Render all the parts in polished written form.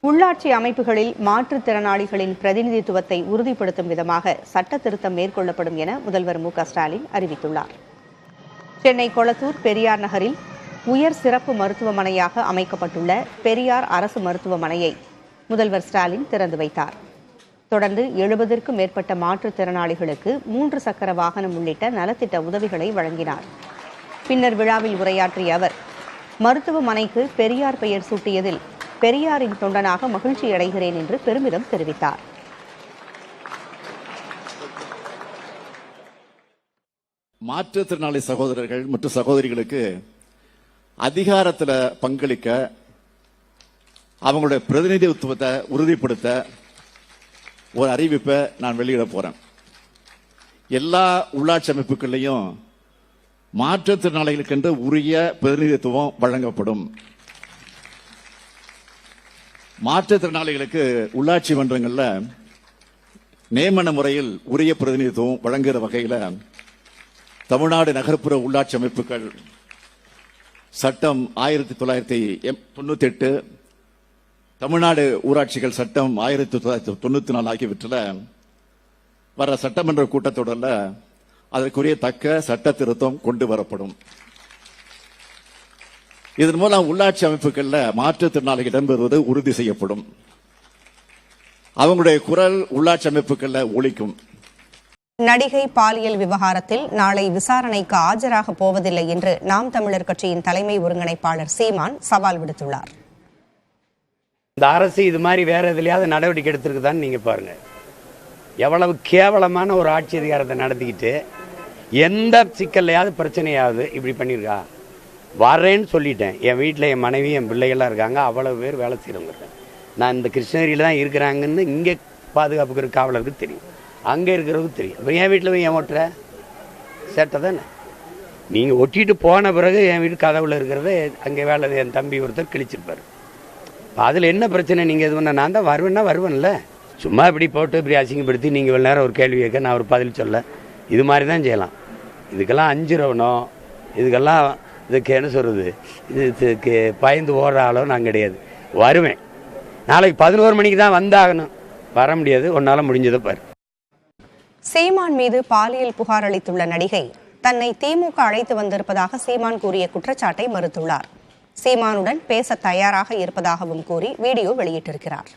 உள்ளாட்சி அமைப்புகளில் மாற்றுத்திறனாளிகளின் பிரதிநிதித்துவத்தை உறுதிப்படுத்தும் விதமாக சட்ட திருத்தம் மேற்கொள்ளப்படும் என முதல்வர் மு.க.ஸ்டாலின் அறிவித்துள்ளார். சென்னை கொளத்தூர் பெரியார் நகரில் உயர் சிறப்பு மருத்துவமனையாக அமைக்கப்பட்டுள்ள பெரியார் அரசு மருத்துவமனையை முதல்வர் ஸ்டாலின் திறந்து வைத்தார். தொடர்ந்து 70க்கும் மேற்பட்ட மாற்றுத்திறனாளிகளுக்கு 3 சக்கர வாகனம் உள்ளிட்ட நலத்திட்ட உதவிகளை வழங்கினார். பின்னர் விழாவில் உரையாற்றிய அவர், மருத்துவமனைக்கு பெரியார் பெயர் சூட்டியதில் பெரியாரின் தொண்டனாக மகிழ்ச்சி அடைகிறேன் என்று பெருமிதம் தெரிவித்தார். மாற்றுத்திறனாளி சகோதரர்கள் மற்றும் சகோதரிகளுக்கு அதிகாரத்தில் பங்களிக்க, அவங்களுடைய பிரதிநிதித்துவத்தை உறுதிப்படுத்த ஒரு அறிவிப்பை நான் வெளியிட போறேன். எல்லா உள்ளாட்சி அமைப்புகளையும் மாற்றுத்திறனாளிகளுக்கென்று உரிய பிரதிநிதித்துவம் வழங்கப்படும். மாற்றுத்திறனாளிகளுக்கு உள்ளாட்சி மன்றங்களில் நியமன முறையில் உரிய பிரதிநிதித்துவம் வழங்குகிற வகையில் தமிழ்நாடு நகர்ப்புற உள்ளாட்சி அமைப்புகள் சட்டம் 1998, தமிழ்நாடு ஊராட்சிகள் சட்டம் 1994 ஆகியவற்றில் வர சட்டமன்ற கூட்டத்தொடரில் அதற்குரிய தக்க சட்ட திருத்தம் கொண்டு வரப்படும். இதன் மூலம் உள்ளாட்சி அமைப்புகளில் மாற்றுத்திறனாளிகள் இடம்பெறுவது உறுதி செய்யப்படும். அவங்களுடைய குரல் உள்ளாட்சி அமைப்புகளில் ஒலிக்கும். நடிகை பாலியல் விவகாரத்தில் நாளை விசாரணைக்கு ஆஜராக போவதில்லை என்று நாம் தமிழர் கட்சியின் தலைமை ஒருங்கிணைப்பாளர் சீமான் சவால் விடுத்துள்ளார். இந்த அரசு இது மாதிரி வேற எதுலையாவது நடவடிக்கை எடுத்திருக்குதான்னு நீங்க பாருங்க. எவ்வளவு கேவலமான ஒரு ஆட்சி அதிகாரத்தை நடத்திக்கிட்டு எந்த சிக்கல்லையாவது பிரச்சனையாவது இப்படி பண்ணியிருக்கா? வரேன்னு சொல்லிட்டேன். என் வீட்டில் என் மனைவி என் பிள்ளைகள்லாம் இருக்காங்க. அவ்வளவு பேர் வேலை செய்கிறவங்க இருக்காங்க. நான் இந்த கிருஷ்ணகிரியில் தான் இருக்கிறாங்கன்னு இங்கே பாதுகாப்புக்கு காவலருக்கு தெரியும், அங்கே இருக்கிறவங்களுக்கு தெரியும். அப்புறம் என் வீட்டில் போய் ஏன் ஓட்டுற? சேட்டை தானே. நீங்கள் ஒட்டிட்டு போன பிறகு என் வீட்டு கதவுல இருக்கிறத அங்கே வேலை என் தம்பி ஒருத்தர் கிழிச்சிருப்பார். அதில் என்ன பிரச்சனை? நீங்கள் இது பண்ண நான் தான் வருவேன்ல. சும்மா இப்படி போட்டு இப்படி அசிங்கப்படுத்தி நீங்கள் இவ்வளோ நேரம் ஒரு கேள்வி கேட்க நான் ஒரு பதில் சொல்ல, இது மாதிரி தான் செய்யலாம். இதுக்கெல்லாம் அஞ்சுறவனோ இதுக்கெல்லாம் இதுக்கு என்ன சொல்கிறது, இதுக்கு பயந்து ஓடுற ஆளோ நான் கிடையாது. வருவேன். நாளைக்கு 11 மணிக்கு தான் வந்தாகணும். வர முடியாது. ஒன்னால முடிஞ்சதை பாரு. சீமான் மீது பாலியல் புகார் அளித்துள்ள நடிகை தன்னை திமுக அழைத்து வந்திருப்பதாக சீமான் கூறிய குற்றச்சாட்டை மறுத்துள்ளார். சீமானுடன் பேச தயாராக இருப்பதாகவும் கூறி வீடியோ வெளியிட்டிருக்கிறார்.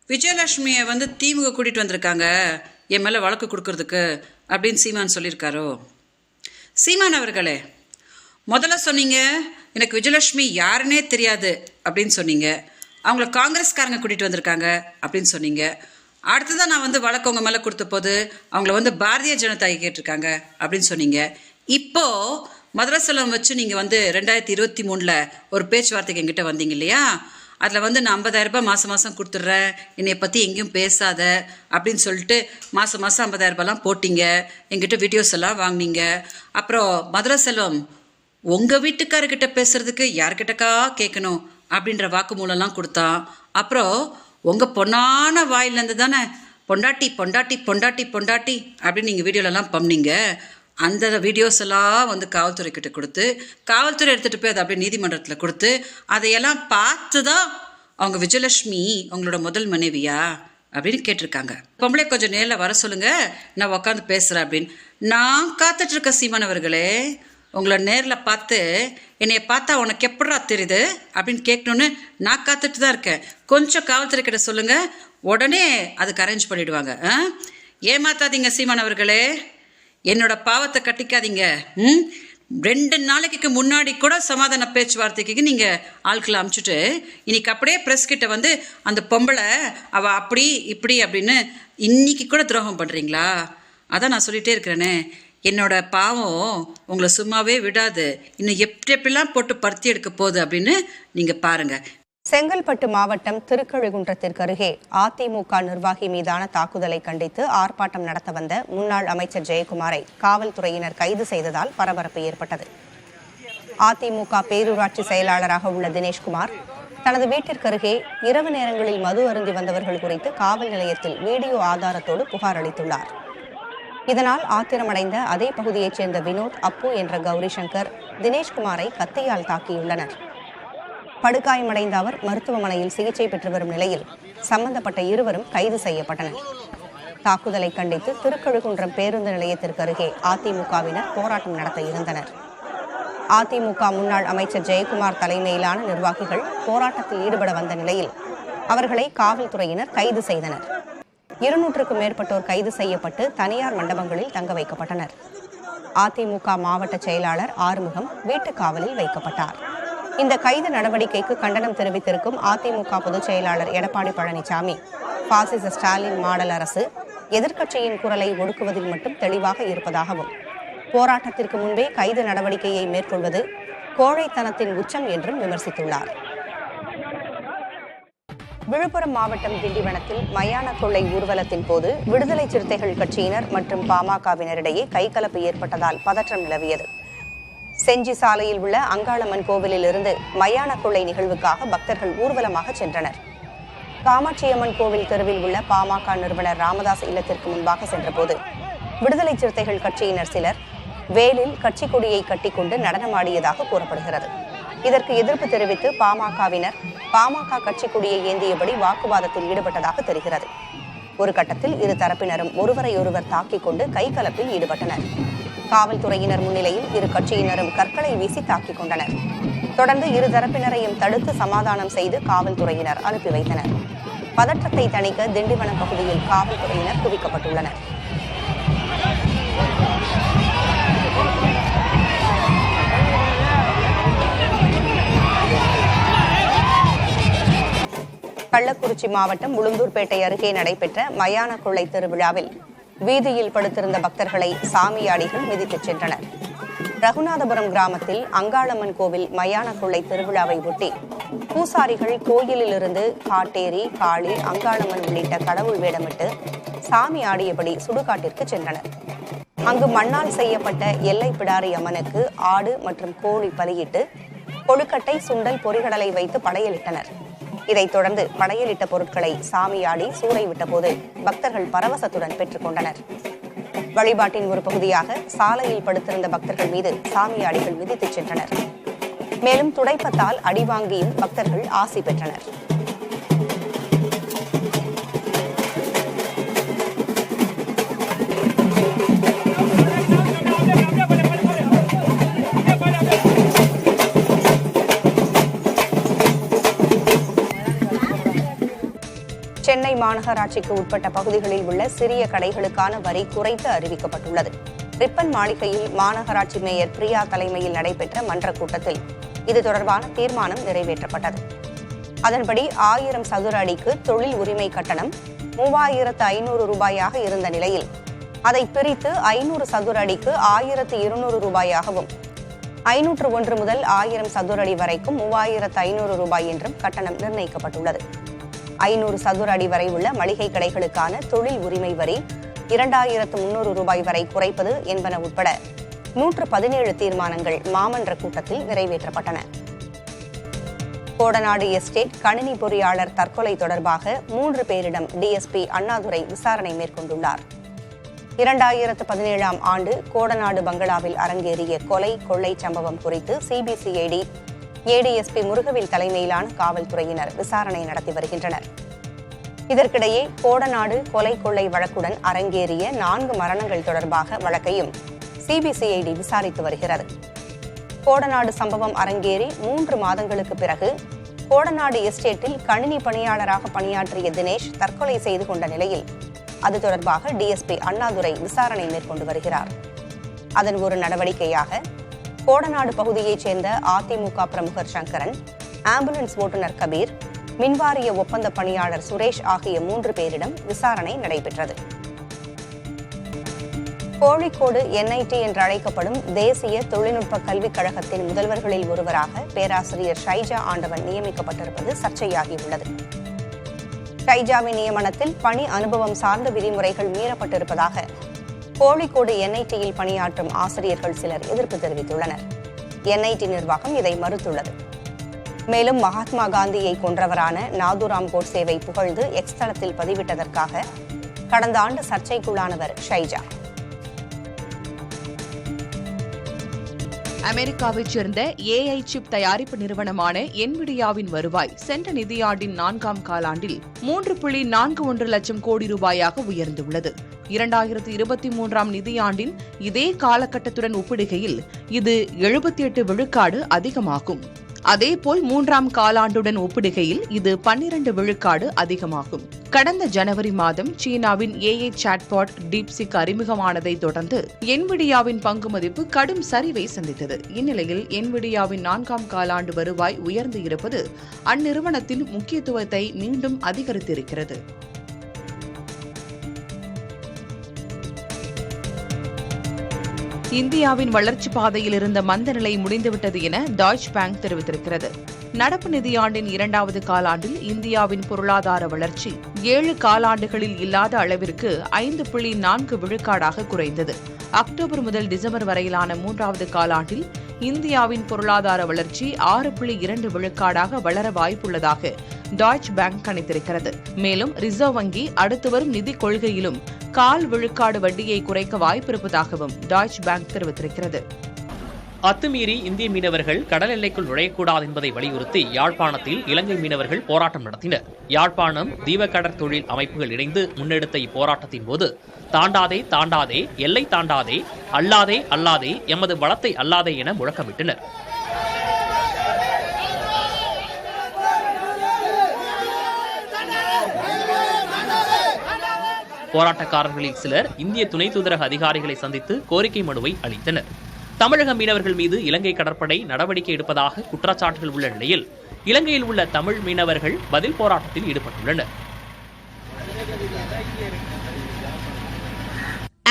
விஜயலட்சுமியை திமுக கூட்டிட்டு வந்திருக்காங்க என் மேல வழக்கு கொடுக்கறதுக்கு அப்படின்னு சீமான் சொல்லியிருக்காரோ? சீமான் அவர்களே, முதல்ல சொன்னீங்க எனக்கு விஜயலட்சுமி யாருன்னே தெரியாது அப்படின்னு சொன்னீங்க. அவங்கள காங்கிரஸ்காரங்க கூட்டிட்டு வந்திருக்காங்க அப்படின்னு சொன்னீங்க. அடுத்ததான் நான் வழக்கு உங்க மேல கொடுத்த போது அவங்கள பாரதிய ஜனதா கேட்டிருக்காங்க அப்படின்னு சொன்னீங்க. இப்போ மதரசலம் வச்சு நீங்க 2023 ஒரு பேச்சுவார்த்தைக்கு என்கிட்ட வந்தீங்க இல்லையா? அதில் நான் 50,000 ரூபாய் மாதம் கொடுத்துட்றேன், என்னை பற்றி எங்கேயும் பேசாத அப்படின்னு சொல்லிட்டு மாதம் 50,000 ரூபாய்லாம் போட்டிங்க. எங்கிட்ட வீடியோஸ் எல்லாம் வாங்கினீங்க. அப்புறம் மதுரை செல்வம் உங்கள் வீட்டுக்காரர்கிட்ட பேசுறதுக்கு யார்கிட்டக்கா கேட்கணும் அப்படின்ற வாக்குமூலம்லாம் கொடுத்தான். அப்புறம் உங்கள் பொண்ணான வாயிலேருந்து தானே பொண்டாட்டி பொண்டாட்டி பொண்டாட்டி பொண்டாட்டி அப்படின்னு நீங்கள் வீடியோலலாம் பண்ணீங்க. அந்த வீடியோஸ் எல்லாம் காவல்துறை கிட்ட கொடுத்து, காவல்துறை எடுத்துகிட்டு போய் அதை அப்படியே நீதிமன்றத்தில் கொடுத்து, அதையெல்லாம் பார்த்து தான் அவங்க விஜயலட்சுமி அவங்களோட முதல் மனைவியா அப்படின்னு கேட்டிருக்காங்க. பொம்பளை கொஞ்சம் நேரில் வர சொல்லுங்க, நான் உட்காந்து பேசுகிறேன் அப்படின்னு. நான் காத்துட்ருக்க சீமானவர்களே, உங்களை நேரில் பார்த்து என்னைய பார்த்தா உனக்கு எப்படா தெரியுது அப்படின்னு கேட்கணுன்னு நான் காத்துட்டு தான் இருக்கேன். கொஞ்சம் காவல்துறை கிட்ட சொல்லுங்க, உடனே அதுக்கு அரேஞ்ச் பண்ணிடுவாங்க. ஏமாத்தாதீங்க சீமானவர்களே, என்னோட பாவத்தை கட்டிக்காதீங்க. 2 நாளைக்கு முன்னாடி கூட சமாதான பேச்சுவார்த்தைக்கு நீங்க ஆட்களை அனுப்பிச்சுட்டு இன்னைக்கு அப்படியே பிரஸ் கிட்ட அந்த பொம்பளை அவ அப்படி இப்படி அப்படின்னு இன்னைக்கு கூட துரோகம் பண்றீங்களா? அதான் நான் சொல்லிட்டே இருக்கிறேனே, என்னோட பாவம் உங்களை சும்மாவே விடாது. இன்னும் எப்படிலாம் போட்டு பருத்தி எடுக்க போகுது அப்படின்னு நீங்க பாருங்க. செங்கல்பட்டு மாவட்டம் திருக்கழுகுன்றத்திற்கு அருகே அதிமுக நிர்வாகி மீதான தாக்குதலை கண்டித்து ஆர்ப்பாட்டம் நடத்த வந்த முன்னாள் அமைச்சர் ஜெயக்குமாரை காவல்துறையினர் கைது செய்ததால் பரபரப்பு ஏற்பட்டது. அதிமுக பேரூராட்சி செயலாளராக உள்ள தினேஷ்குமார் தனது வீட்டிற்கு அருகே இரவு நேரங்களில் மது அருந்தி வந்தவர்கள் குறித்து காவல் நிலையத்தில் வீடியோ ஆதாரத்தோடு புகார் அளித்துள்ளார். இதனால் ஆத்திரமடைந்த அதே பகுதியைச் சேர்ந்த வினோத், அப்பு என்ற கௌரி சங்கர் தினேஷ்குமாரை கத்தியால் தாக்கியுள்ளனர். படுகாயமடைந்த அவர் மருத்துவமனையில் சிகிச்சை பெற்று வரும் நிலையில் சம்பந்தப்பட்ட இருவரும் கைது செய்யப்பட்டனர். தாக்குதலை கண்டித்து திருக்கழுகுன்றம் பேருந்து நிலையத்திற்கு அருகே அதிமுகவினர் போராட்டம் நடத்த இருந்தனர். அதிமுக முன்னாள் அமைச்சர் ஜெயக்குமார் தலைமையிலான நிர்வாகிகள் போராட்டத்தில் ஈடுபட வந்த நிலையில் அவர்களை காவல்துறையினர் கைது செய்தனர். 200க்கும் மேற்பட்டோர் கைது செய்யப்பட்டு தனியார் மண்டபங்களில் தங்க வைக்கப்பட்டனர். அதிமுக மாவட்ட செயலாளர் ஆறுமுகம் வீட்டு காவலில் வைக்கப்பட்டார். இந்த கைது நடவடிக்கைக்கு கண்டனம் தெரிவித்திருக்கும் அதிமுக பொதுச் செயலாளர் எடப்பாடி பழனிசாமி, பாசிச ஸ்டாலின் மாடல் அரசு எதிர்க்கட்சியின் குரலை ஒடுக்குவதில் மட்டும் தெளிவாக இருப்பதாகவும், போராட்டத்திற்கு முன்பே கைது நடவடிக்கையை மேற்கொள்வது கோழைத்தனத்தின் உச்சம் என்றும் விமர்சித்துள்ளார். விழுப்புரம் மாவட்டம் திண்டிவனத்தில் மயான கொள்ளை ஊர்வலத்தின் போது விடுதலை சிறுத்தைகள் கட்சியினர் மற்றும் பாமகவினரிடையே கைகலப்பு ஏற்பட்டதால் பதற்றம் நிலவியது. செஞ்சி சாலையில் உள்ள அங்காளம்மன் கோவிலில் இருந்து மயான கொள்ளை நிகழ்வுக்காக பக்தர்கள் ஊர்வலமாக சென்றனர். காமாட்சியம்மன் கோவில் தெருவில் உள்ள பாமக நிறுவனர் ராமதாஸ் இல்லத்திற்கு முன்பாக சென்றபோது விடுதலை சிறுத்தைகள் கட்சியினர் சிலர் வேலில் கட்சி கொடியை கட்டிக்கொண்டு நடனமாடியதாக கூறப்படுகிறது. இதற்கு எதிர்ப்பு தெரிவித்து பாமகவினர் பாமக கட்சி கொடியை ஏந்தியபடி வாக்குவாதத்தில் ஈடுபட்டதாக தெரிகிறது. ஒரு கட்டத்தில் இரு தரப்பினரும் ஒருவரையொருவர் தாக்கிக் கொண்டு கைகலப்பில் ஈடுபட்டனர். காவல்துறையினர் முன்னிலையில் இரு கட்சியினரும் கற்களை வீசி தாக்கிக் கொண்டனர். தொடர்ந்து இரு தரப்பினரையும் தடுத்து சமாதானம் செய்து காவல்துறையினர் அனுப்பி வைத்தனர். பதற்றத்தை தணிக்க திண்டிவனம் பகுதியில் காவல்துறையினர் குவிக்கப்பட்டுள்ளனர். கள்ளக்குறிச்சி மாவட்டம் உளுந்தூர்பேட்டை அருகே நடைபெற்ற மயான கொள்ளை திருவிழாவில் வீதியில் படுத்திருந்த பக்தர்களை சாமியாடிகள் மிதித்துச் சென்றனர். ரகுநாதபுரம் கிராமத்தில் அங்காளம்மன் கோவில் மயான கொள்ளை திருவிழாவை ஒட்டி பூசாரிகள் கோயிலிலிருந்து காட்டேரி, காளி, அங்காளம்மன் உள்ளிட்ட கடவுள் வேடமிட்டு சாமி ஆடியபடி சுடுகாட்டிற்கு சென்றனர். அங்கு மண்ணால் செய்யப்பட்ட எல்லை பிடாரி அம்மனுக்கு ஆடு மற்றும் கோழி பலியிட்டு கொழுக்கட்டை, சுண்டல், பொரிகடலை வைத்து படையலிட்டனர். இதைத் தொடர்ந்து படையலிட்ட பொருட்களை சாமியாடி சூறை விட்டபோது பக்தர்கள் பரவசத்துடன் பெற்றுக் கொண்டனர். வழிபாட்டின் ஒரு பகுதியாக சாலையில் படுத்திருந்த பக்தர்கள் மீது சாமியாடிகள் மிதித்துச் சென்றனர். மேலும் துடைப்பத்தால் அடிவாங்கியும் பக்தர்கள் ஆசி பெற்றனர். சென்னை மாநகராட்சிக்கு உட்பட்ட பகுதிகளில் உள்ள சிறிய கடைகளுக்கான வரி குறைத்து அறிவிக்கப்பட்டுள்ளது. ரிப்பன் மாளிகையில் மாநகராட்சி மேயர் பிரியா தலைமையில் நடைபெற்ற மன்ற கூட்டத்தில் இது தொடர்பான தீர்மானம் நிறைவேற்றப்பட்டது. அதன்படி 1000 சதுர அடிக்கு தொழில் உரிமை கட்டணம் 3500 ரூபாயாக இருந்த நிலையில் அதை பிரித்து 500 சதுர அடிக்கு 1200 ரூபாயாகவும், 501 முதல் 1000 சதுர அடி வரைக்கும் 3500 ரூபாய் என்றும் கட்டணம் நிர்ணயிக்கப்பட்டுள்ளது. 500 சதுர அடி வரை உள்ள மளிகை கடைகளுக்கான தொழில் உரிமை வரி 2300 ரூபாய் வரை குறைப்பது என்பன உட்பட 117 தீர்மானங்கள் மாமன்ற கூட்டத்தில் நிறைவேற்றப்பட்டன. கோடநாடு எஸ்டேட் கணினி பொறியாளர் தற்கொலை தொடர்பாக 3 பேரிடம் டிஎஸ்பி அண்ணாதுரை விசாரணை மேற்கொண்டுள்ளார். 2017ஆம் ஆண்டு கோடநாடு பங்களாவில் அரங்கேறிய கொலை, கொள்ளை சம்பவம் குறித்து சிபிசிஐடி ஏடிஎஸ்பி முருகவேல் தலைமையிலான காவல்துறையினர் விசாரணை நடத்தி வருகின்றனர். இதற்கிடையே கோடநாடு கொலை, கொள்ளை வழக்குடன் அரங்கேறிய 4 மரணங்கள் தொடர்பாக வழக்கையும் சிபிசிஐடி விசாரித்து வருகிறது. கோடநாடு சம்பவம் அரங்கேறி 3 மாதங்களுக்கு பிறகு கோடநாடு எஸ்டேட்டில் கணினி பணியாளராக பணியாற்றிய தினேஷ் தற்கொலை செய்து கொண்ட நிலையில் அது தொடர்பாக டிஎஸ்பி அண்ணாதுரை விசாரணை மேற்கொண்டு வருகிறார். அதன் ஒரு நடவடிக்கையாக கோடநாடு பகுதியைச் சேர்ந்த அதிமுக பிரமுகர் சங்கரன், ஆம்புலன்ஸ் ஓட்டுநர் கபீர், மின்வாரிய ஒப்பந்த பணியாளர் சுரேஷ் ஆகிய 3 பேரிடம் விசாரணை நடைபெற்றது. கோழிக்கோடு என்ஐடி என்று அழைக்கப்படும் தேசிய தொழில்நுட்ப கல்விக் கழகத்தின் முதல்வர்களில் ஒருவராக பேராசிரியர் ஷைஜா ஆண்டவன் நியமிக்கப்பட்டிருப்பது சர்ச்சையாகியுள்ளது. ஷைஜாவின் நியமனத்தில் பணி அனுபவம் சார்ந்த விதிமுறைகள் மீறப்பட்டிருப்பதாக கோழிக்கோடு என்ஐடியில் பணியாற்றும் ஆசிரியர்கள் சிலர் எதிர்ப்பு தெரிவித்துள்ளனர். என்ஐடி நிர்வாகம் இதை மறுத்துள்ளது. மேலும் மகாத்மா காந்தியை கொன்றவரான நாதுராம் கோட்சேவை புகழ்ந்து எக்ஸ் தளத்தில் பதிவிட்டதற்காக கடந்த ஆண்டு சர்ச்சைக்குள்ளானவர் ஷைஜா. அமெரிக்காவைச் சேர்ந்த AI சிப் தயாரிப்பு நிறுவனமான என்விடியாவின் வருவாய் சென்ற நிதியாண்டின் 4ஆம் காலாண்டில் 3.41 லட்சம் கோடி ரூபாயாக உயர்ந்துள்ளது. 2023ஆம் நிதியாண்டின் இதே காலகட்டத்துடன் ஒப்பிடுகையில் இது 78 விழுக்காடு அதிகமாகும். அதேபோல் 3ஆம் காலாண்டுடன் ஒப்பிடுகையில் இது 12 விழுக்காடு அதிகமாகும். கடந்த ஜனவரி மாதம் சீனாவின் AI சாட்பாட் டீப்சிக் அறிமுகமானதை தொடர்ந்து என்விடியாவின் பங்கு மதிப்பு கடும் சரிவை சந்தித்தது. இந்நிலையில் என்விடியாவின் 4ஆம் காலாண்டு வருவாய் உயர்ந்து இருப்பது அந்நிறுவனத்தின் முக்கியத்துவத்தை மீண்டும் அதிகரித்திருக்கிறது. இந்தியாவின் வளர்ச்சிப் பாதையில் இருந்த மந்த நிலை முடிந்துவிட்டது என டாய்ச் பேங்க் தெரிவித்திருக்கிறது. நடப்பு நிதியாண்டின் 2வது காலாண்டில் இந்தியாவின் பொருளாதார வளர்ச்சி 7 காலாண்டுகளில் இல்லாத அளவிற்கு 5.4 விழுக்காடாக குறைந்தது. அக்டோபர் முதல் டிசம்பர் வரையிலான 3வது காலாண்டில் இந்தியாவின் பொருளாதார வளர்ச்சி 6.2 விழுக்காடாக வளர வாய்ப்புள்ளதாக டாய்ச் பேங்க் கணித்திருக்கிறது. மேலும் ரிசர்வ் வங்கி அடுத்து வரும் நிதிக் கொள்கையிலும் 1/4 விழுக்காடு வட்டியை குறைக்க வாய்ப்பிருப்பதாகவும் டாய்ச் பேங்க் தெரிவித்திருக்கிறது. அத்துமீறி இந்திய மீனவர்கள் கடல் எல்லைக்குள் நுழையக்கூடாது என்பதை வலியுறுத்தி யாழ்ப்பாணத்தில் இலங்கை மீனவர்கள் போராட்டம் நடத்தினர். யாழ்ப்பாணம் தீபக்கடற் தொழில் அமைப்புகள் இணைந்து முன்னெடுத்த இப்போராட்டத்தின் போது தாண்டாதே தாண்டாதே, எல்லை தாண்டாதே, அல்லாதே அல்லாதே, எமது வளத்தை அல்லாதே என முழக்கமிட்டனர். போராட்டக்காரர்களில் சிலர் இந்திய துணை தூதரக அதிகாரிகளை சந்தித்து கோரிக்கை மனுவை அளித்தனர். தமிழக மீனவர்கள் மீது இலங்கை கடற்படை நடவடிக்கை எடுப்பதாக குற்றச்சாட்டுகள் உள்ள நிலையில் இலங்கையில் உள்ள தமிழ் மீனவர்கள் பதில் போராட்டத்தில் ஈடுபட்டுள்ளனர்.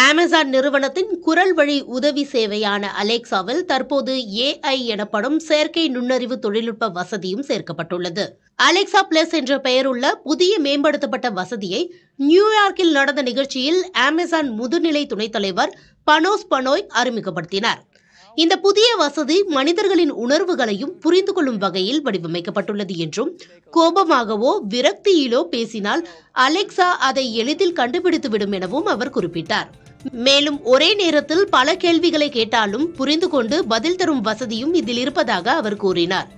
அமேசான் நிறுவனத்தின் குரல் வழி உதவி சேவையான அலெக்சாவில் தற்போது AI எனப்படும் செயற்கை நுண்ணறிவு தொழில்நுட்ப வசதியும் சேர்க்கப்பட்டுள்ளது. அலெக்சா பிளஸ் என்ற பெயருள்ள புதிய மேம்படுத்தப்பட்ட வசதியை நியூயார்க்கில் நடந்த நிகழ்ச்சியில் அமேசான் முதுநிலை துணைத் தலைவர் பனோஸ் பனோய் அறிமுகப்படுத்தினார். இந்த புதிய வசதி மனிதர்களின் உணர்வுகளையும் புரிந்து கொள்ளும் வகையில் வடிவமைக்கப்பட்டுள்ளது என்றும், கோபமாகவோ விரக்தியிலோ பேசினால் அலெக்சா அதை எளிதில் கண்டுபிடித்துவிடும் எனவும் அவர் குறிப்பிட்டார். மேலும் ஒரே நேரத்தில் பல கேள்விகளை கேட்டாலும் புரிந்து கொண்டு பதில் தரும் வசதியும் இதில் இருப்பதாக அவர் கூறினார்.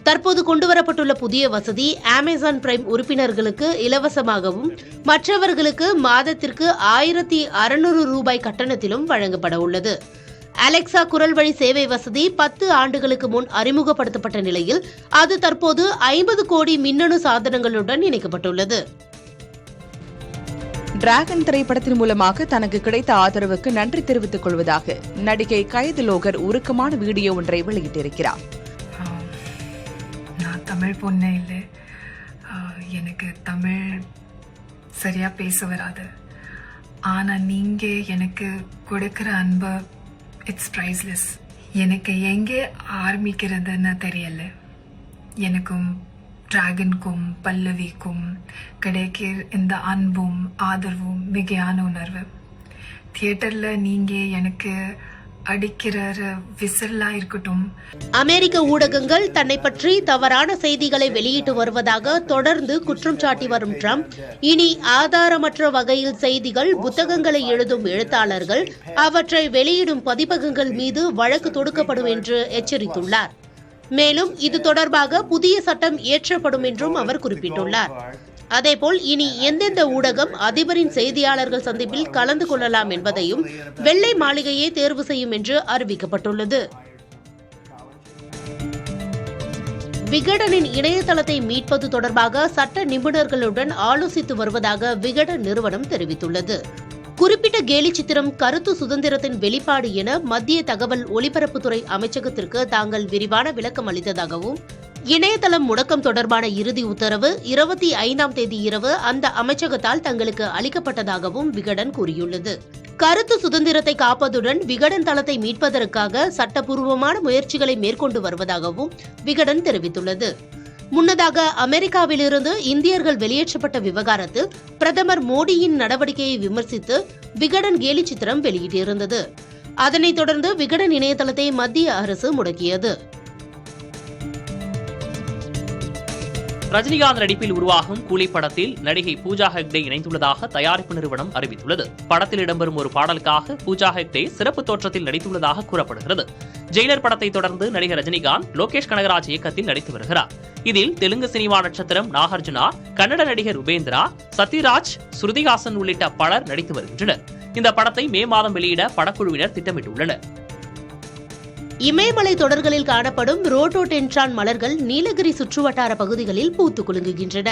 தற்போது கொண்டுவரப்பட்டுள்ள புதிய வசதி அமேசான் பிரைம் உறுப்பினர்களுக்கு இலவசமாகவும் மற்றவர்களுக்கு மாதத்திற்கு 1600 ரூபாய் கட்டணத்திலும் வழங்கப்பட உள்ளது. அலெக்சா குரல் வழி சேவை வசதி 10 ஆண்டுகளுக்கு முன் அறிமுகப்படுத்தப்பட்ட நிலையில் அது தற்போது 50 கோடி மின்னணு சாதனங்களுடன் இணைக்கப்பட்டுள்ளது. டிராகன் திரைப்படத்தின் மூலமாக தனக்கு கிடைத்த ஆதரவுக்கு நன்றி தெரிவித்துக் கொள்வதாக நடிகை கைது லோகர் உருக்கமான வீடியோ ஒன்றை வெளியிட்டிருக்கிறார். நான் தமிழ் பொண்ணே இல்லை, எனக்கு தமிழ் சரியா பேச வராது. ஆனா நீங்க எனக்கு கொடுக்கிற அன்பு இட்ஸ் ப்ரைஸ்லெஸ். எனக்கு எங்கே ஆரம்பிக்கிறதுன்னு தெரியல. எனக்கும் டிராகனுக்கும் பல்லவிக்கும் கிடைக்கிற இந்த அன்பும் ஆதரவும் மிகையான உணர்வு. தியேட்டர்ல நீங்க எனக்கு அடிக்கிற விசிலா இருக்கட்டும். அமெரிக்க ஊடகங்கள் தன்னை பற்றி தவறான செய்திகளை வெளியிட்டு வருவதாக தொடர்ந்து குற்றம் சாட்டி வரும் ட்ரம்ப், இனி ஆதாரமற்ற வகையில் செய்திகள், புத்தகங்களை எழுதும் எழுத்தாளர்கள், அவற்றை வெளியிடும் பதிப்பகங்கள் மீது வழக்கு தொடுக்கப்படும் என்று எச்சரித்துள்ளார். மேலும் இது தொடர்பாக புதிய சட்டம் இயற்றப்படும் என்றும் அவர் குறிப்பிட்டுள்ளார். அதேபோல் இனி எந்தெந்த ஊடகம் அதிபரின் செய்தியாளர்கள் சந்திப்பில் கலந்து கொள்ளலாம் என்பதையும் வெள்ளை மாளிகையே தேர்வு செய்யும் என்று அறிவிக்கப்பட்டுள்ளது. விகடனின் இணையதளத்தை மீட்பது தொடர்பாக சட்ட நிபுணர்களுடன் ஆலோசித்து வருவதாக விகடன் நிறுவனம் தெரிவித்துள்ளது. குறிப்பிட்ட கேலி சித்திரம் கருத்து சுதந்திரத்தின் வெளிப்பாடு என மத்திய தகவல் ஒலிபரப்புத்துறை அமைச்சகத்திற்கு தாங்கள் விரிவான விளக்கம் அளித்ததாகவும், இணையதளம் முடக்கம் தொடர்பான இறுதி உத்தரவு 25ஆம் தேதி இரவு அந்த அமைச்சகத்தால் தங்களுக்கு அளிக்கப்பட்டதாகவும் விகடன் கூறியுள்ளது. கருத்து சுதந்திரத்தை காப்பதுடன் விகடன் தளத்தை மீட்பதற்காக சட்டப்பூர்வமான முயற்சிகளை மேற்கொண்டு வருவதாகவும் விகடன் தெரிவித்துள்ளது. முன்னதாக அமெரிக்காவிலிருந்து இந்தியர்கள் வெளியேற்றப்பட்ட விவகாரத்தில் பிரதமர் மோடியின் நடவடிக்கையை விமர்சித்து விகடன் கேலி சித்திரம் வெளியிட்டிருந்தது. அதனைத் தொடர்ந்து விகடன் இணையதளத்தை மத்திய அரசு முடக்கியது. ரஜினிகாந்த் நடிப்பில் உருவாகும் கூலி படத்தில் நடிகை பூஜா ஹெக்டே இணைந்துள்ளதாக தயாரிப்பு நிறுவனம் அறிவித்துள்ளது. படத்தில் இடம்பெறும் ஒரு பாடலுக்காக பூஜா ஹெக்டே சிறப்பு தோற்றத்தில் நடித்துள்ளதாக கூறப்படுகிறது. ஜெயிலர் படத்தை தொடர்ந்து நடிகர் ரஜினிகாந்த் லோகேஷ் கனகராஜ் இயக்கத்தில் நடித்து வருகிறார். இதில் தெலுங்கு சினிமா நட்சத்திரம் நாகார்ஜுனா, கன்னட நடிகர் உபேந்திரா, சத்யராஜ், ஸ்ருதிஹாசன் உள்ளிட்ட பலர் நடித்து வருகின்றனர். இந்த படத்தை மே மாதம் வெளியிட படக்குழுவினர் திட்டமிட்டுள்ளனர். இமயமலை தொடர்களில் காணப்படும் ரோடோடென்ட்ரான் மலர்கள் நீலகிரி சுற்றுவட்டார பகுதிகளில் பூத்து குலுங்குகின்றன.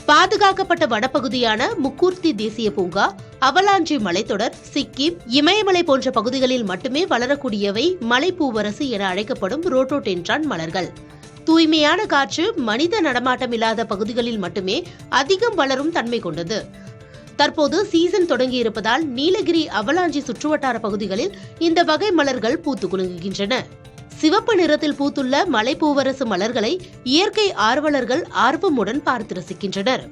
பாதுகாக்கப்பட்ட வனப்பகுதியான முக்கூர்த்தி தேசிய பூங்கா, அவலாஞ்சி மலைத்தொடர், சிக்கிம், இமயமலை போன்ற பகுதிகளில் மட்டுமே வளரக்கூடியவை மலைப்பூவரசு என அழைக்கப்படும் ரோடோடென்ட்ரான் மலர்கள். தூய்மையான காற்று, மனித நடமாட்டம் இல்லாத பகுதிகளில் மட்டுமே அதிகம் வளரும் தன்மை கொண்டது. தற்போது சீசன் தொடங்கியிருப்பதால் நீலகிரி அவலாஞ்சி சுற்றுவட்டார பகுதிகளில் இந்த வகை மலர்கள் பூத்து குலுங்குகின்றன. சிவப்பு நிறத்தில் பூத்துள்ள மலைப்பூவரசு மலர்களை இயற்கை ஆர்வலர்கள் ஆர்வமுடன் பார்த்து ரசிக்கின்றனர்.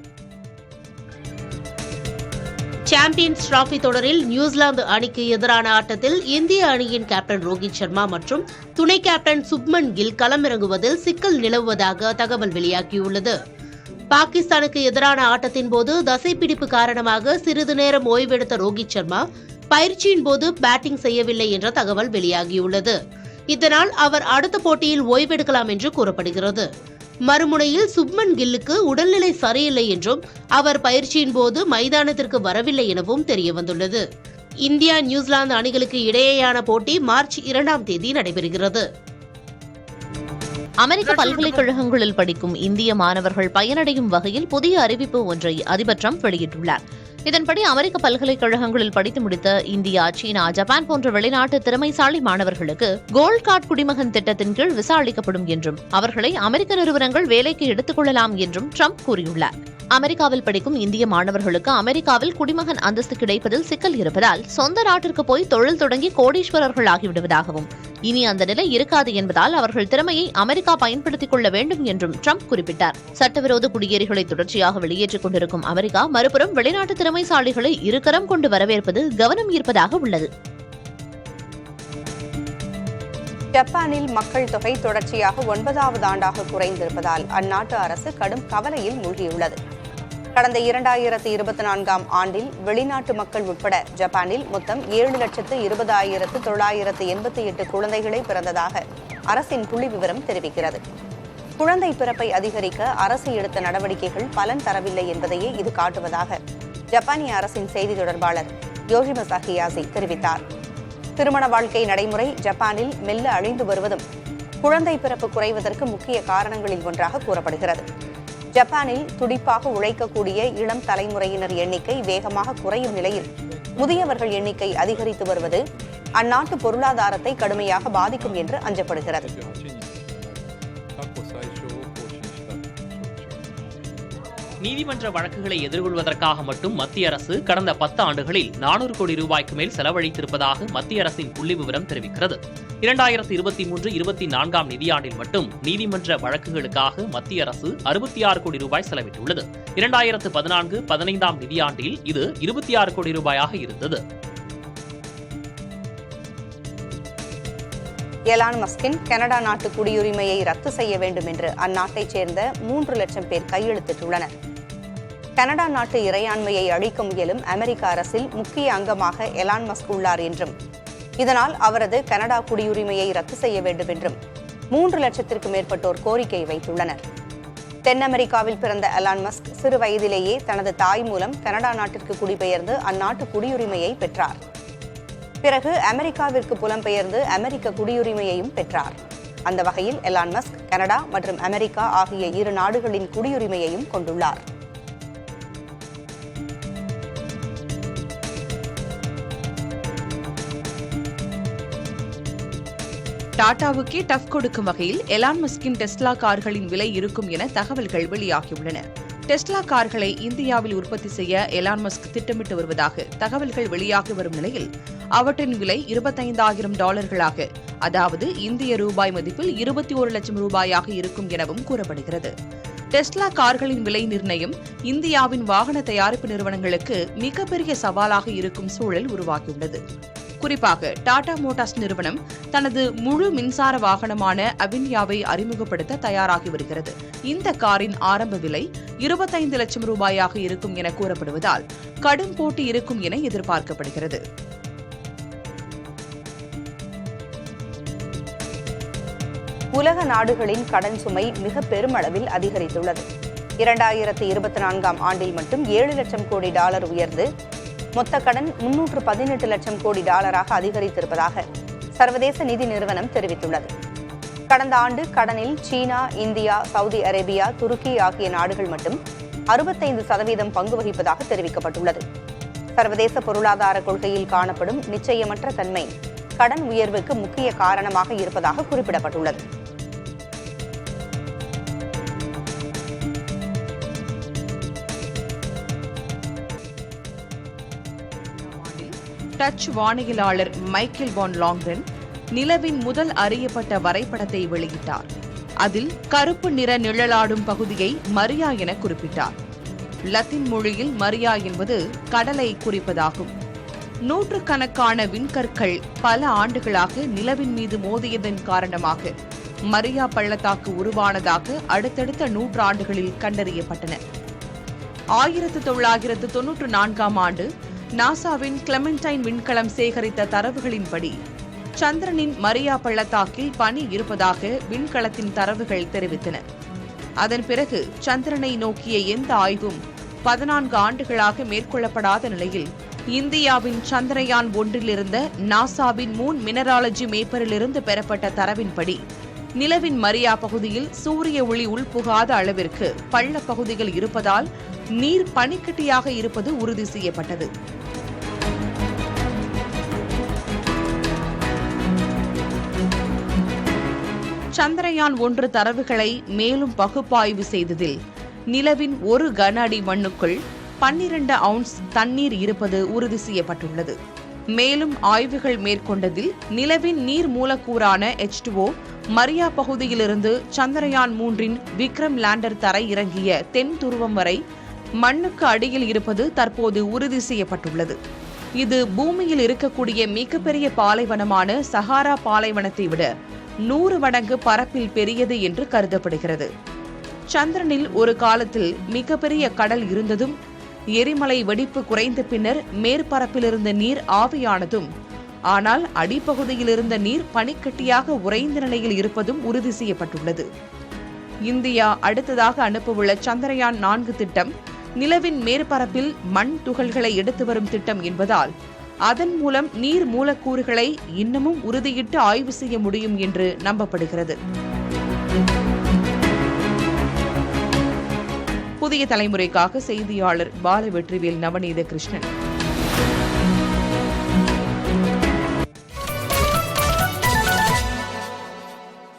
சாம்பியன்ஸ் டிராபி தொடரில் நியூசிலாந்து அணிக்கு எதிரான ஆட்டத்தில் இந்திய அணியின் கேப்டன் ரோஹித் சர்மா மற்றும் துணை கேப்டன் சுப்மன் கில் களமிறங்குவதில் சிக்கல் நிலவுவதாக தகவல் வெளியாகியுள்ளது. பாகிஸ்தானுக்கு எதிரான ஆட்டத்தின் போது தசைப்பிடிப்பு காரணமாக சிறிது நேரம் ஓய்வெடுத்த ரோஹித் சர்மா பயிற்சியின் போது பேட்டிங் செய்யவில்லை என்ற தகவல் வெளியாகியுள்ளது. இதனால் அவர் அடுத்த போட்டியில் ஓய்வெடுக்கலாம் என்று கூறப்படுகிறது. மறுமுனையில் சுப்மன் கில்லுக்கு உடல்நிலை சரியில்லை என்றும் அவர் பயிற்சியின் போது மைதானத்திற்கு வரவில்லை எனவும் தெரியவந்துள்ளது. இந்தியா நியூசிலாந்து அணிகளுக்கு இடையேயான போட்டி மார்ச் 2ஆம் தேதி நடைபெறுகிறது. அமெரிக்க பல்கலைக்கழகங்களில் படிக்கும் இந்திய மாணவர்கள் பயனடையும் வகையில் புதிய அறிவிப்பு ஒன்றை அதிபர் டிரம்ப் வெளியிட்டுள்ளார். இதன்படி அமெரிக்க பல்கலைக்கழகங்களில் படித்து முடித்த இந்தியா, சீனா, ஜப்பான் போன்ற வெளிநாட்டு திறமைசாலி மாணவர்களுக்கு கோல்ட் கார்டு குடிமகன் திட்டத்தின் கீழ் விசா அளிக்கப்படும் என்றும் அவர்களை அமெரிக்க நிறுவனங்கள் வேலைக்கு எடுத்துக் கொள்ளலாம் என்றும் டிரம்ப் கூறியுள்ளார். அமெரிக்காவில் படிக்கும் இந்திய மாணவர்களுக்கு அமெரிக்காவில் குடிமகன் அந்தஸ்து கிடைப்பதில் சிக்கல் இருப்பதால் சொந்த நாட்டிற்கு போய் தொழில் தொடங்கி கோடீஸ்வரர்கள் ஆகிவிடுவதாகவும் இனி அந்த நிலை இருக்காது என்பதால் அவர்கள் திறமையை அமெரிக்கா பயன்படுத்திக் கொள்ள வேண்டும் என்றும் டிரம்ப் குறிப்பிட்டார். சட்டவிரோத குடியேறிகளை தொடர்ச்சியாக வெளியேற்றிக் கொண்டிருக்கும் அமெரிக்கா மறுபுறம் வெளிநாட்டு திறமைசாலிகளை இருகரம் கொண்டு வரவேற்பது கவனம் ஈர்ப்பதாக உள்ளது. ஜப்பானில் மக்கள் தொகை தொடர்ச்சியாக 9வது ஆண்டாக குறைந்திருப்பதால் அந்நாட்டு அரசு கடும் கவலையில் மூழ்கியுள்ளது. கடந்த 2024ஆம் ஆண்டில் வெளிநாட்டு மக்கள் உட்பட ஜப்பானில் மொத்தம் 7,20,988 குழந்தைகளே பிறந்ததாக அரசின் புள்ளி விவரம் தெரிவிக்கிறது. குழந்தை பிறப்பை அதிகரிக்க அரசு எடுத்த நடவடிக்கைகள் பலன் தரவில்லை என்பதையே இது காட்டுவதாக ஜப்பானிய அரசின் செய்தி தொடர்பாளர் யோஷிமசா ஹியாசி தெரிவித்தார். திருமண வாழ்க்கை நடைமுறை ஜப்பானில் மெல்ல அழிந்து வருவதும் குழந்தை பிறப்பு குறைவதற்கு முக்கிய காரணங்களில் ஒன்றாக கூறப்படுகிறது. ஜப்பானில் துடிப்பாக உழைக்கக்கூடிய இளம் தலைமுறையினர் எண்ணிக்கை வேகமாக குறையும் நிலையில் முதியவர்கள் எண்ணிக்கை அதிகரித்து வருவது அந்நாட்டு பொருளாதாரத்தை கடுமையாக பாதிக்கும் என்று அஞ்சப்படுகிறது. நீதிமன்ற வழக்குகளை எதிர்கொள்வதற்காக மட்டும் மத்திய அரசு கடந்த 10 ஆண்டுகளில் 400 கோடி ரூபாய்க்கு மேல் செலவழித்திருப்பதாக மத்திய அரசின் புள்ளி விவரம் தெரிவிக்கிறது. 2023-24ஆம் நிதியாண்டில் மட்டும் நீதிமன்ற வழக்குகளுக்காக மத்திய அரசு 66 கோடி ரூபாய் செலவிட்டுள்ளது. 2014-15ஆம் நிதியாண்டில் இது 26 கோடி ரூபாயாக இருந்தது. எலான் மஸ்கின் கனடா நாட்டு குடியுரிமையை ரத்து செய்ய வேண்டும் என்று அந்நாட்டைச் சேர்ந்த 3 லட்சம் பேர் கையெழுத்திட்டுள்ளனர். கனடா நாட்டு இறையாண்மையை அழிக்க முயலும் அமெரிக்க அரசில் முக்கிய அங்கமாக எலான் மஸ்க் உள்ளார் என்றும் இதனால் அவரது கனடா குடியுரிமையை ரத்து செய்ய வேண்டும் என்றும் 3 லட்சத்திற்கும் மேற்பட்டோர் கோரிக்கை வைத்துள்ளனர். தென் அமெரிக்காவில் பிறந்த எலான் மஸ்க் சிறு வயதிலேயே தனது தாய் மூலம் கனடா நாட்டிற்கு குடிபெயர்ந்து அந்நாட்டு குடியுரிமையை பெற்றார். பிறகு அமெரிக்காவிற்கு புலம்பெயர்ந்து அமெரிக்க குடியுரிமையையும் பெற்றார். அந்த வகையில் எலான் மஸ்க் கனடா மற்றும் அமெரிக்கா ஆகிய 2 நாடுகளின் குடியுரிமையையும் கொண்டுள்ளார். டாடாவுக்கே டஃப் கொடுக்கும் வகையில் எலான் மஸ்கின் டெஸ்லா கார்களின் விலை இருக்கும் என தகவல்கள் வெளியாகியுள்ளன. டெஸ்லா கார்களை இந்தியாவில் உற்பத்தி செய்ய எலான் மஸ்க் திட்டமிட்டு வருவதாக தகவல்கள் வெளியாகி வரும் நிலையில் அவற்றின் விலை $25,000 அதாவது இந்திய ரூபாய் மதிப்பில் 21 லட்சம் ரூபாயாக இருக்கும் எனவும் கூறப்படுகிறது. டெஸ்லா கார்களின் விலை நிர்ணயம் இந்தியாவின் வாகன தயாரிப்பு நிறுவனங்களுக்கு மிகப்பெரிய சவாலாக இருக்கும் சூழல் உருவாகியுள்ளது. குறிப்பாக டாடா மோட்டார்ஸ் நிறுவனம் தனது முழு மின்சார வாகனமான அவின்யாவை அறிமுகப்படுத்த தயாராகி வருகிறது. இந்த காரின் ஆரம்ப விலை 25 லட்சம் ரூபாயாக இருக்கும் என கூறப்படுவதால் கடும் போட்டி இருக்கும் என எதிர்பார்க்கப்படுகிறது. உலக நாடுகளின் கடன் சுமை மிக பெருமளவில் அதிகரித்துள்ளது. 2024ஆம் ஆண்டில் மட்டும் 7 லட்சம் கோடி டாலர் உயர்ந்து மொத்த கடன் 318 லட்சம் கோடி டாலராக அதிகரித்திருப்பதாக சர்வதேச நிதி நிறுவனம் தெரிவித்துள்ளது. கடந்த ஆண்டு கடனில் சீனா, இந்தியா, சவுதி அரேபியா, துருக்கி ஆகிய நாடுகள் மட்டும் 65% பங்கு வகிப்பதாக தெரிவிக்கப்பட்டுள்ளது. சர்வதேச பொருளாதார கொள்கையில் காணப்படும் நிச்சயமற்ற தன்மை கடன் உயர்வுக்கு முக்கிய காரணமாக இருப்பதாக குறிப்பிடப்பட்டுள்ளது. டச் வானியலாளர் மைக்கேல் வான் லாங்ரென் நிலவின் முதல் அறியப்பட்ட வரைபடத்தை வெளியிட்டார். அதில் கருப்பு நிற நிழலாடும் பகுதியை மரியா என குறிப்பிட்டார். லத்தீன் மொழியில் மரியா என்பது கடலை குறிப்பதாகும். நூற்றுக்கணக்கான விண்கற்கள் பல ஆண்டுகளாக நிலவின் மீது மோதியதன் காரணமாக மரியா பள்ளத்தாக்கு உருவானதாக அடுத்தடுத்த நூற்றாண்டுகளில் கண்டறியப்பட்டன. 1994ஆம் ஆண்டு நாசாவின் கிளெமெண்டைன் விண்கலம் சேகரித்த தரவுகளின்படி சந்திரனின் மரியா பள்ளத்தாக்கில் பனி இருப்பதாக விண்கலத்தின் தரவுகள் தெரிவித்தன. அதன் பிறகு சந்திரனை நோக்கிய எந்த ஆய்வும் 14 ஆண்டுகளாக மேற்கொள்ளப்படாத நிலையில் இந்தியாவின் சந்திரயான் 1 நாசாவின் மூன் மினராலஜி மேப்பரிலிருந்து பெறப்பட்ட தரவின்படி நிலவின் மரியா பகுதியில் சூரிய ஒளி உள்புகாத அளவிற்கு பள்ளப்பகுதிகள் இருப்பதால் நீர் பனிக்கட்டியாக இருப்பது உறுதி செய்யப்பட்டது. சந்திரயான் 1 தரவுகளை மேலும் பகுப்பாய்வு செய்ததில் நிலவின் 1 கன அடி மண்ணுக்குள் 12 அவுன்ஸ் தண்ணீர் இருப்பது உறுதி செய்யப்பட்டுள்ளது. மேலும் ஆய்வுகள் மேற்கொண்டதில் நிலவின் நீர் மூலக்கூறான H2O மரியா பகுதியிலிருந்து சந்திரயான் 3 விக்ரம் லேண்டர் தரை இறங்கிய தென் துருவம் வரை மண்ணுக்கு அடியில் இருப்பது தற்போது உறுதி செய்யப்பட்டுள்ளது. இது பூமியில் இருக்கக்கூடிய மிகப்பெரிய பாலைவனமான சஹாரா பாலைவனத்தை விட 100 மடங்கு பரப்பில் பெரியது என்று கருதப்படுகிறது. சந்திரனில் ஒரு காலத்தில் மிகப்பெரிய கடல் இருந்ததும் எரிமலை வெடிப்பு குறைந்த பின்னர் மேற்பரப்பிலிருந்த நீர் ஆவியானதும், ஆனால் அடிப்பகுதியில் இருந்த நீர் பனிக்கட்டியாக உறைந்த நிலையில் இருப்பதும் உறுதி செய்யப்பட்டுள்ளது. இந்தியா அடுத்ததாக அனுப்பவுள்ள சந்திரயான் 4 திட்டம் நிலவின் மேற்பரப்பில் மண் துகள்களை எடுத்து வரும் திட்டம் என்பதால் அதன் மூலம் நீர் மூலக்கூறுகளை இன்னமும் உறுதியிட்டு ஆய்வு செய்ய முடியும் என்று நம்பப்படுகிறது. புதிய தலைமுறைக்காக செய்தியாளர் பாலவெற்றிவேல் நவநீத கிருஷ்ணன்.